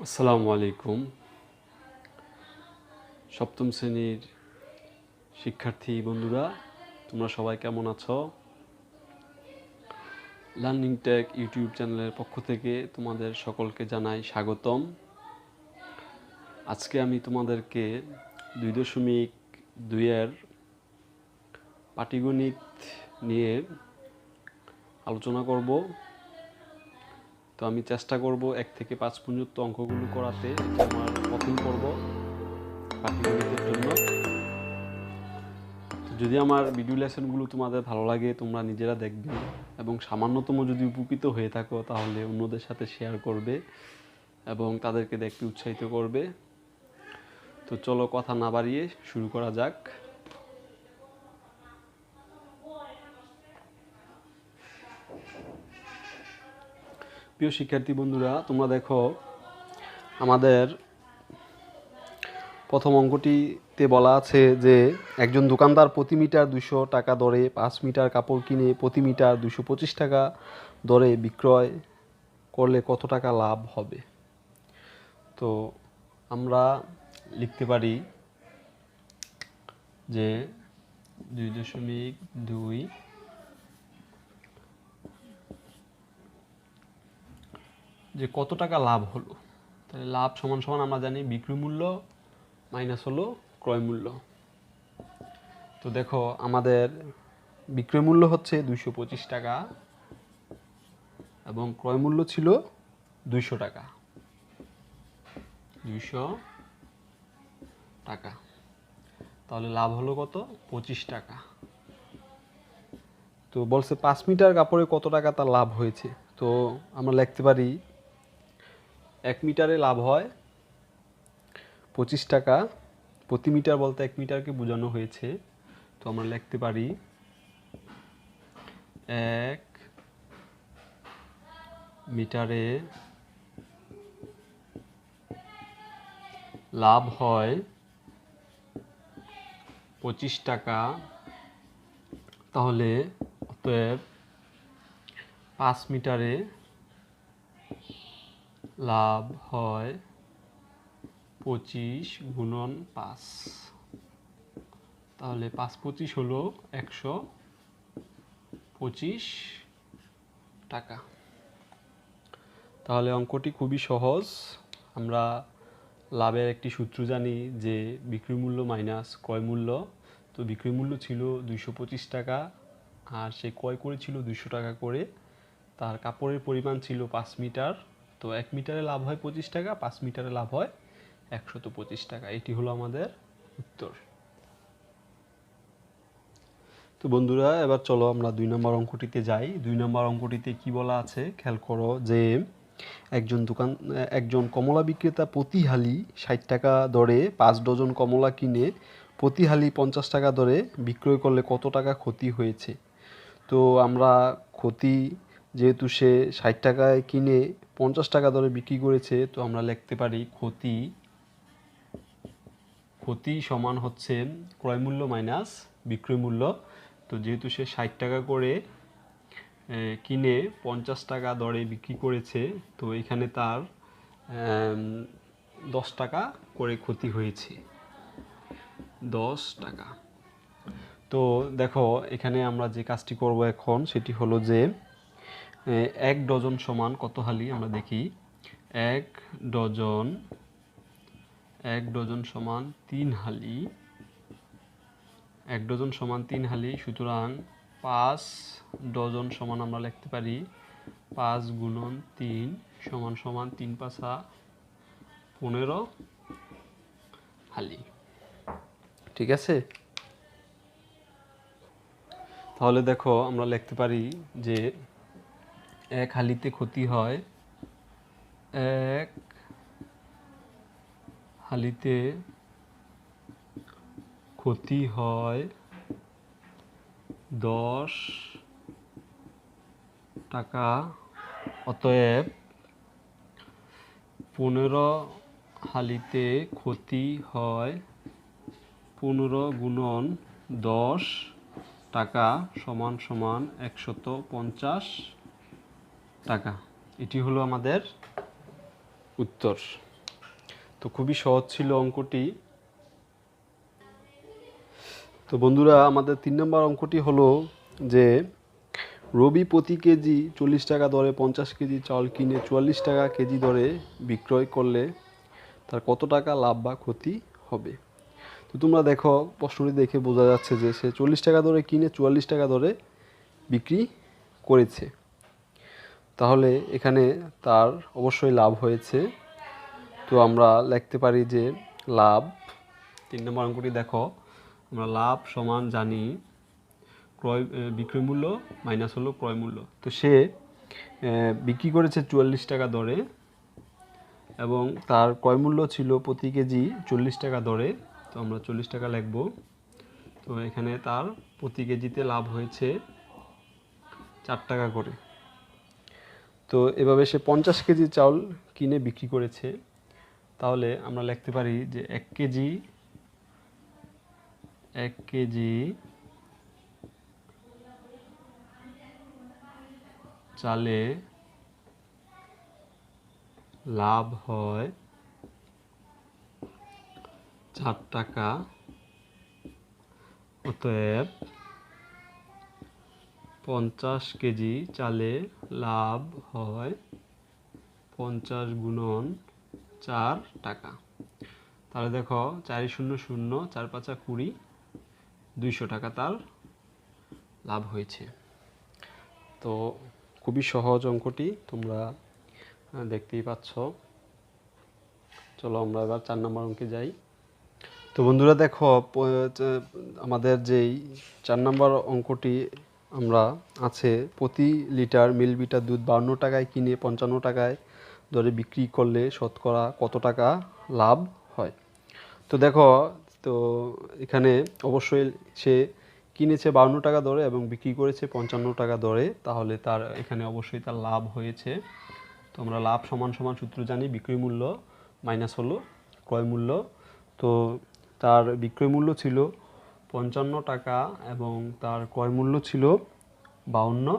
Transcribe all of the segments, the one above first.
আসসালামু আলাইকুম। সপ্তম শ্রেণীর শিক্ষার্থী বন্ধুরা, তোমরা সবাই কেমন আছো? লার্নিং টেক ইউটিউব চ্যানেলের পক্ষ থেকে তোমাদের সকলকে জানাই স্বাগতম। আজকে আমি তোমাদেরকে 2.2-এর পাটিগণিত নিয়ে আলোচনা করব। তো আমি চেষ্টা করব 1 থেকে 5 পর্যন্ত অঙ্কগুলো করাতে। এটা আমার প্রথম পর্ব পাটিগণিতের জন্য। যদি আমার ভিডিও লেসনগুলো তোমাদের ভালো লাগে, তোমরা নিজেরা দেখবে এবং সামান্যতম যদি উপকৃত হয়ে থাকো তাহলে অন্যদের সাথে শেয়ার করবে এবং তাদেরকে দেখতে উৎসাহিত করবে। তো চলো কথা না বাড়িয়ে শুরু করা যাক। প্রিয় শিক্ষার্থী বন্ধুরা, তোমরা দেখো আমাদের প্রথম অঙ্কটিতে বলা আছে যে একজন দোকানদার প্রতি মিটার 200 টাকা দরে 5 মিটার কাপড় কিনে প্রতি মিটার 225 টাকা দরে বিক্রয় করলে কত টাকা লাভ হবে। তো আমরা লিখতে পারি যে 2.2 যে কত টাকা লাভ হলো। তাহলে লাভ সমান সমান আমরা জানি বিক্রয় মূল্য মাইনাস হলো ক্রয় মূল্য। তো দেখো আমাদের বিক্রয় মূল্য হচ্ছে 225 টাকা এবং ক্রয় মূল্য ছিল 200 টাকা। 200 টাকা, তাহলে লাভ হলো কত? 25 টাকা। তো বলছে 5 মিটার কাপড়ে কত টাকা তার লাভ হয়েছে। তো আমরা লিখতে পারি 1 মিটারে লাভ হয় 25 টাকা। প্রতি মিটার বলতে 1 মিটারকে বোঝানো হয়েছে। তো আমরা লিখতে পারি 1 মিটারে লাভ হয় 25 টাকা। তাহলে অতএব 5 মিটারে লাভ হয় 25 গুণন 5। তাহলে 5×25 হলো 125 টাকা। তাহলে অঙ্কটি খুবই সহজ। আমরা লাভের একটি সূত্র জানি যে বিক্রয় মূল্য মাইনাস ক্রয় মূল্য। তো বিক্রয় মূল্য ছিল 225 টাকা আর সে ক্রয় করেছিল 200 টাকা করে। তার কাপড়ের পরিমাণ ছিল 5 মিটার। তো 1 মিটারে লাভ হয় 25 টাকা, 5 মিটারে লাভ হয় 125 টাকা। এটি হলো আমাদের উত্তর। তো বন্ধুরা, এবার চলো আমরা 2 নম্বর অঙ্কটিতে যাই। 2 নম্বর অঙ্কটিতে কি বলা আছে খেয়াল করো যে একজন কমলা বিক্রেতা প্রতি হালি 60 টাকা দরে 5 ডজন কমলা কিনে প্রতি হালি 50 টাকা দরে বিক্রয় করলে কত টাকা ক্ষতি হয়েছে। তো আমরা ক্ষতি, যেহেতু সে 60 টাকায় কিনে 50 টাকা দরে বিক্রি করেছে, তো আমরা লিখতে পারি ক্ষতি সমান হচ্ছে ক্রয় মূল্য মাইনাস বিক্রয় মূল্য। তো যেহেতু সে 60 টাকা করে কিনে 50 টাকা দরে বিক্রি করেছে, তো এখানে তার 10 টাকা করে ক্ষতি হয়েছে। 10 টাকা। তো দেখো এখানে আমরা যে কাজটি করব এখন সেটি হলো যে 1 ডজন সমান কত হালি আমরা দেখি। 1 ডজন সমান 3 হালি। 1 ডজন সমান 3 হালি। সুতরাং 5 ডজন সমান আমরা লিখতে পারি 5 গুণন 3 সমান সমান 3×5 = 15 হালি। ঠিক আছে। তাহলে দেখো আমরা লিখতে পারি যে 1 হালিতে ক্ষতি হয় 1 হালিতে ক্ষতি হয় 10 টাকা। অতএব 15 হালিতে ক্ষতি হয় 15 গুণন 10 টাকা সমান সমান 150 টাকা। এটি হলো আমাদের উত্তর। তো খুবই সহজ ছিল অঙ্কটি। তো বন্ধুরা, আমাদের 3 নম্বর অঙ্কটি হলো যে রবি প্রতি কেজি 40 টাকা দরে 50 কেজি চাউল কিনে 44 টাকা কেজি দরে বিক্রয় করলে তার কত টাকা লাভ বা ক্ষতি হবে। তো তোমরা দেখো, প্রশ্নটি দেখে বোঝা যাচ্ছে যে সে 40 টাকা দরে কিনে 44 টাকা দরে বিক্রি করেছে। তাহলে এখানে তার অবশ্যই লাভ হয়েছে। তো আমরা লিখতে পারি যে লাভ, 3 নম্বর অঙ্কটি দেখো, আমরা লাভ সমান জানি বিক্রয় মূল্য মাইনাস হলো ক্রয় মূল্য। তো সে বিক্রি করেছে 44 টাকা দরে এবং তার ক্রয় মূল্য ছিল প্রতি কেজি 40 টাকা দরে। তো আমরা 40 টাকা লিখব। তো এখানে তার প্রতি কেজিতে লাভ হয়েছে 4 টাকা করে। তো এভাবে সে 50 কেজি চাউল কিনে বিক্রি করেছে। তাহলে আমরা লিখতে পারি যে 1 কেজি চালে লাভ হয় 4 টাকা। অতএব 50 কেজি চালে লাভ হয় 50 গুণন 4 টাকা। তাহলে দেখো 4 শূন্য শূন্য 4 পাঁচা 20, 200 টাকা তার লাভ হয়েছে। তো খুবই সহজ অঙ্কটি, তোমরা দেখতেই পাচ্ছ। চলো আমরা এবার 4 নম্বর অঙ্কে যাই। তো বন্ধুরা দেখো, আমাদের যেই 4 নম্বর অঙ্কটি আমরা আছে, প্রতি লিটার মিল বিটার দুধ 52 টাকায় কিনে 55 টাকায় দরে বিক্রি করলে শতকরা কত টাকা লাভ হয়। তো দেখো, তো এখানে অবশ্যই সে কিনেছে 52 টাকা দরে এবং বিক্রি করেছে 55 টাকা দরে, তাহলে তার এখানে অবশ্যই তার লাভ হয়েছে। তো আমরা লাভ সমান সমান সূত্র জানি, বিক্রয় মূল্য মাইনাস হলো ক্রয় মূল্য। তো তার বিক্রয় মূল্য ছিল 55 টাকা এবং তার ক্রয় মূল্য ছিল 52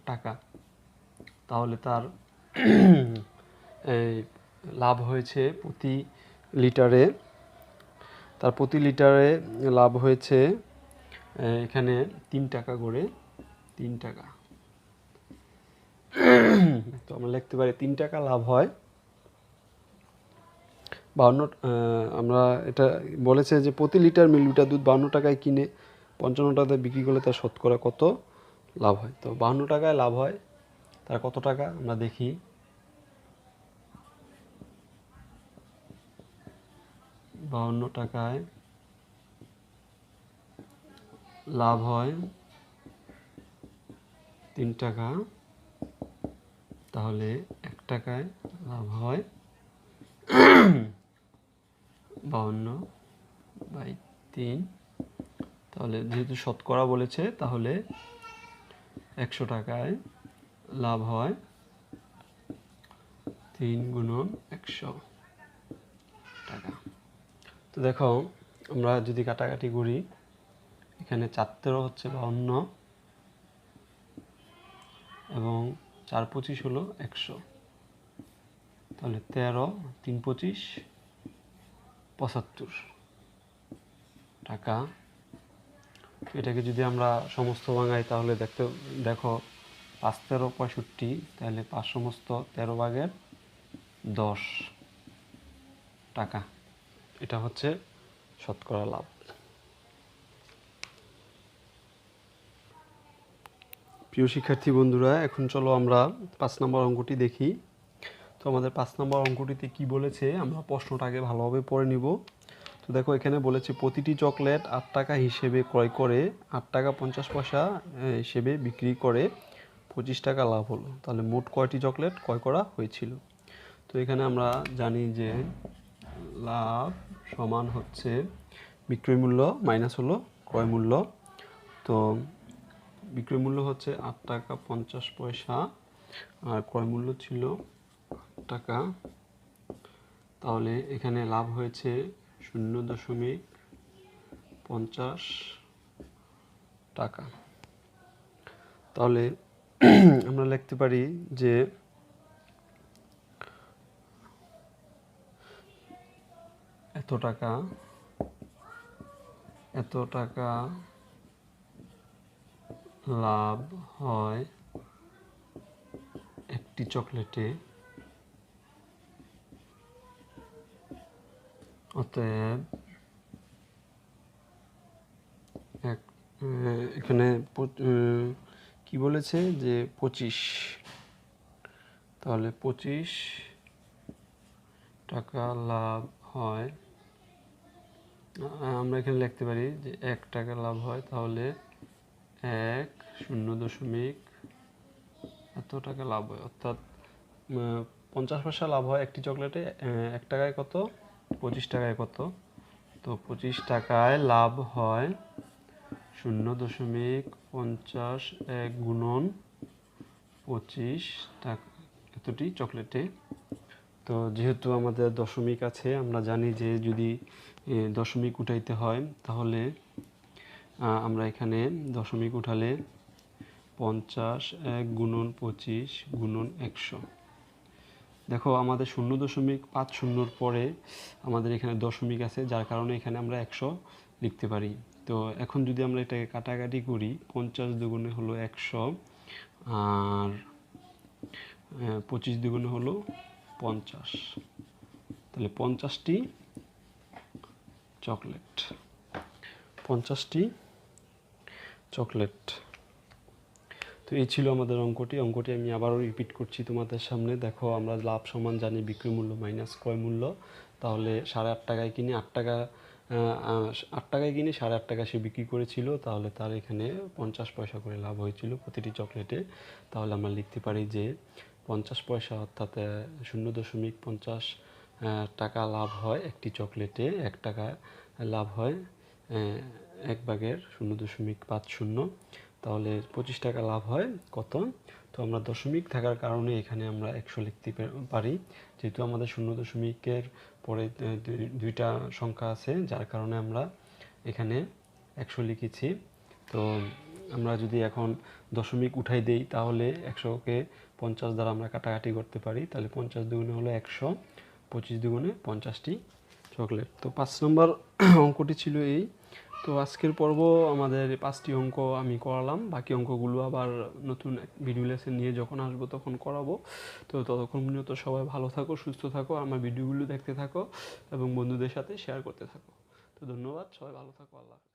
টাকা। তাহলে তার এই লাভ হয়েছে প্রতি লিটারে, তার প্রতি লিটারে লাভ হয়েছে এখানে 3 টাকা করে, 3 টাকা। তো আমরা লিখতে পারি 3 টাকা লাভ হয়। 52, আমরা এটা বলেছে যে প্রতি লিটার মিল লিটার দুধ 52 টাকায় কিনে 55 টাকায় বিক্রি করলে তার শতকরা কত লাভ হয়। তো 52 টাকায় লাভ হয়, তার কত টাকা আমরা দেখি। 52 টাকায় লাভ হয় 3 টাকা, তাহলে 1 টাকায় লাভ হয় 52/3। তাহলে যেহেতু শতকরা বলেছে, তাহলে 100 টাকায় লাভ হয় 3 গুণন 100 টাকা। তো দেখো, আমরা যদি কাটাকাটি করি, এখানে 4 হচ্ছে 52 এবং 4 25 হলো 100, তাহলে 13, 3 25, 75 টাকা। এটাকে যদি আমরা সমস্ত ভাঙাই, তাহলে দেখো 5 13 65, তাহলে 5 সমস্ত 13 ভাগের 10 টাকা। এটা হচ্ছে শতকরা লাভ। প্রিয় শিক্ষার্থী বন্ধুরা, এখন চলো আমরা 5 নম্বর অঙ্কটি দেখি। তো আমাদের 5 নম্বর অঙ্কটিতে কি বলেছে, আমরা প্রশ্নটাকে ভালোভাবে পড়ে নিব। তো দেখো, এখানে বলেছে প্রতিটি চকলেট 8 টাকা হিসেবে ক্রয় করে 8 টাকা 50 পয়সা হিসেবে বিক্রি করে 25 টাকা লাভ হলো। তাহলে মোট কয়টি চকলেট ক্রয় করা হয়েছিল। তো এখানে আমরা জানি যে লাভ সমান হচ্ছে বিক্রয় মূল্য মাইনাস হলো ক্রয় মূল্য। তো বিক্রয় মূল্য হচ্ছে 8 টাকা 50 পয়সা আর ক্রয় মূল্য ছিল 8 টাকা। তাহলে এখানে লাভ হয়েছে 0.50 টাকা। তাহলে আমরা লিখতে পারি যে এত টাকা লাভ হয় একটি চকলেটে, অতএব এখানে কি বলেছে যে 25, তাহলে 25 টাকা লাভ হয়। আমরা এখানে লিখতে পারি যে 1 টাকা লাভ হয়, তাহলে 1 এত টাকা লাভ হয়, অর্থাৎ 50 পয়সা লাভ হয় একটি চকলেটে। 1 টাকায় কত, 25 টাকায় কত, তো 25 টাকায় লাভ হয় 0.51 গুণন 25 টাকা এতটি চকলেটে। তো যেহেতু আমাদের দশমিক আছে, আমরা জানি যে যদি দশমিক উঠাইতে হয় তাহলে আমরা এখানে দশমিক উঠালে 50 1 গুণন 25 গুণন 100। দেখো আমাদের 0.50 পরে আমাদের এখানে দশমিক আছে, যার কারণে এখানে আমরা 100 লিখতে পারি। তো এখন যদি আমরা এটাকে কাটাকাটি করি, 50 দুগুণে হলো 100 আর 25 দুগুণে হলো 50, তাহলে 50টি চকলেট। তো এই ছিল আমাদের অঙ্কটি আমি আবারও রিপিট করছি তোমাদের সামনে। দেখো আমরা লাভ সমান জানি বিক্রি মূল্য মাইনাস ক্রয় মূল্য, তাহলে 8.5 টাকায় কিনে 8 টাকায় কিনে 8.5 টাকা সে বিক্রি করেছিল, তাহলে তার এখানে 50 পয়সা করে লাভ হয়েছিল প্রতিটি চকলেটে। তাহলে আমরা লিখতে পারি যে 50 পয়সা অর্থাৎ 0.50 টাকা লাভ হয় একটি চকলেটে, 1 টাকা লাভ হয় 1/0.50, তাহলে 25 টাকা লাভ হয় কত। তো আমরা দশমিক থাকার কারণে এখানে আমরা 100 লিখতে পারি, যেহেতু আমাদের 0.এর পরে দুইটা সংখ্যা আছে, যার কারণে আমরা এখানে 100 লিখেছি। তো আমরা যদি এখন দশমিক উঠাই দেই তাহলে 100কে 50 দ্বারা আমরা কাটাকাটি করতে পারি, তাহলে 50 দুগুণে হলো 100, 25 দুগুণে 50টি চকলেট। তো 5 নম্বর অঙ্কটি ছিল এই। তো আজকের পর্ব আমাদের 5টি অঙ্ক আমি করালাম, বাকি অঙ্কগুলো আবার নতুন ভিডিও লেসন নিয়ে যখন আসবো তখন করাবো। তো ততক্ষণ পর্যন্ত সবাই ভালো থাকো, সুস্থ থাকো, আমার ভিডিওগুলো দেখতে থাকো এবং বন্ধুদের সাথে শেয়ার করতে থাকো। তো ধন্যবাদ, সবাই ভালো থাকো, আল্লাহ হাফেজ।